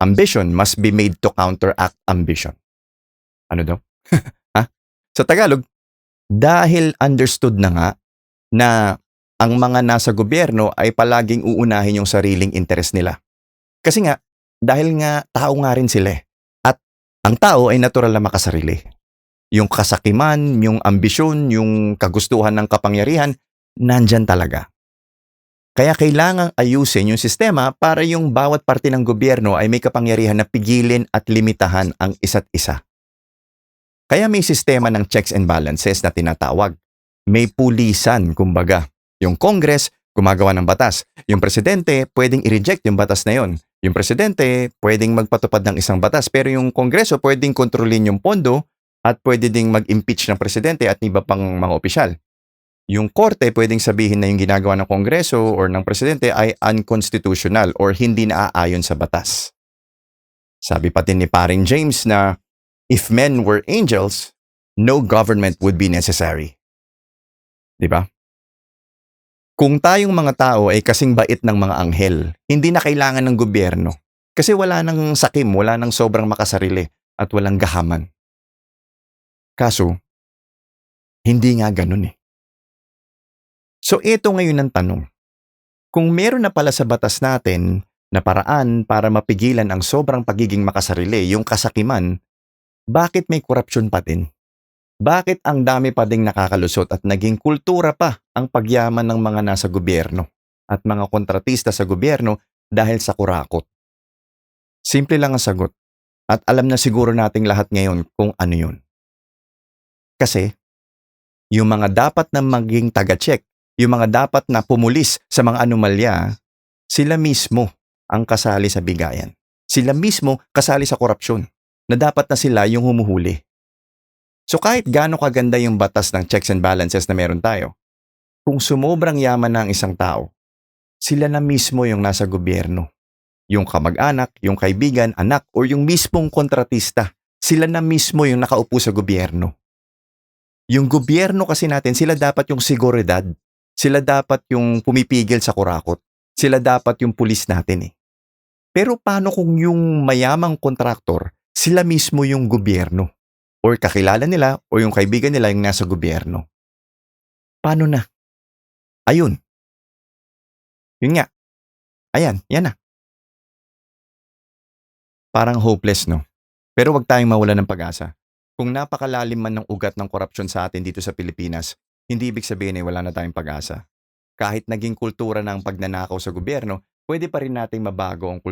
Ambition must be made to counteract ambition. Ano daw? Ha? Sa Tagalog, dahil understood na nga na ang mga nasa gobyerno ay palaging uunahin yung sariling interes nila. Kasi nga, dahil nga tao nga rin sila eh. At ang tao ay natural na makasarili. Yung kasakiman, yung ambisyon, yung kagustuhan ng kapangyarihan, nandyan talaga. Kaya kailangang ayusin yung sistema para yung bawat parte ng gobyerno ay may kapangyarihan na pigilin at limitahan ang isa't isa. Kaya may sistema ng checks and balances na tinatawag. May pulisan, kumbaga. Yung Congress, gumagawa ng batas. Yung presidente, pwedeng i-reject yung batas na yon. Yung presidente, pwedeng magpatupad ng isang batas. Pero yung Kongreso, pwedeng kontrolin yung pondo at pwede ding mag-impeach ng presidente at iba pang mga opisyal. Yung korte, pwedeng sabihin na yung ginagawa ng Kongreso or ng presidente ay unconstitutional or hindi naaayon sa batas. Sabi pa din ni paring James na, if men were angels, no government would be necessary. Diba? Kung tayong mga tao ay kasing bait ng mga anghel, hindi na kailangan ng gobyerno. Kasi wala nang sakim, wala nang sobrang makasarili at walang gahaman. Kaso, hindi nga ganun eh. So ito ngayon ang tanong. Kung meron na pala sa batas natin na paraan para mapigilan ang sobrang pagiging makasarili, yung kasakiman, bakit may korupsyon pa din? Bakit ang dami pa ding nakakalusot at naging kultura pa ang pagyaman ng mga nasa gobyerno at mga kontratista sa gobyerno dahil sa kurakot? Simple lang ang sagot at alam na siguro nating lahat ngayon kung ano yun. Kasi, yung mga dapat na maging taga-check, yung mga dapat na pumulis sa mga anomalya, sila mismo ang kasali sa bigayan. Sila mismo kasali sa korupsyon na dapat na sila yung humuhuli. So kahit gaano kaganda yung batas ng checks and balances na meron tayo, kung sumobrang yaman na ang isang tao, sila na mismo yung nasa gobyerno. Yung kamag-anak, yung kaibigan, anak, o yung mismong kontratista, sila na mismo yung nakaupo sa gobyerno. Yung gobyerno kasi natin, sila dapat yung seguridad. Sila dapat yung pumipigil sa kurakot. Sila dapat yung pulis natin eh. Pero paano kung yung mayamang kontraktor, sila mismo yung gobyerno? Or kakilala nila o yung kaibigan nila yung nasa gobyerno? Paano na? Ayun. Yun nga. Ayan, yan na. Parang hopeless, no? Pero wag tayong mawalan ng pag-asa. Kung napakalalim man ng ugat ng korupsyon sa atin dito sa Pilipinas, hindi ibig sabihin ay wala na tayong pag-asa. Kahit naging kultura ng pagnanakaw sa gobyerno, pwede pa rin nating mabago ang kultura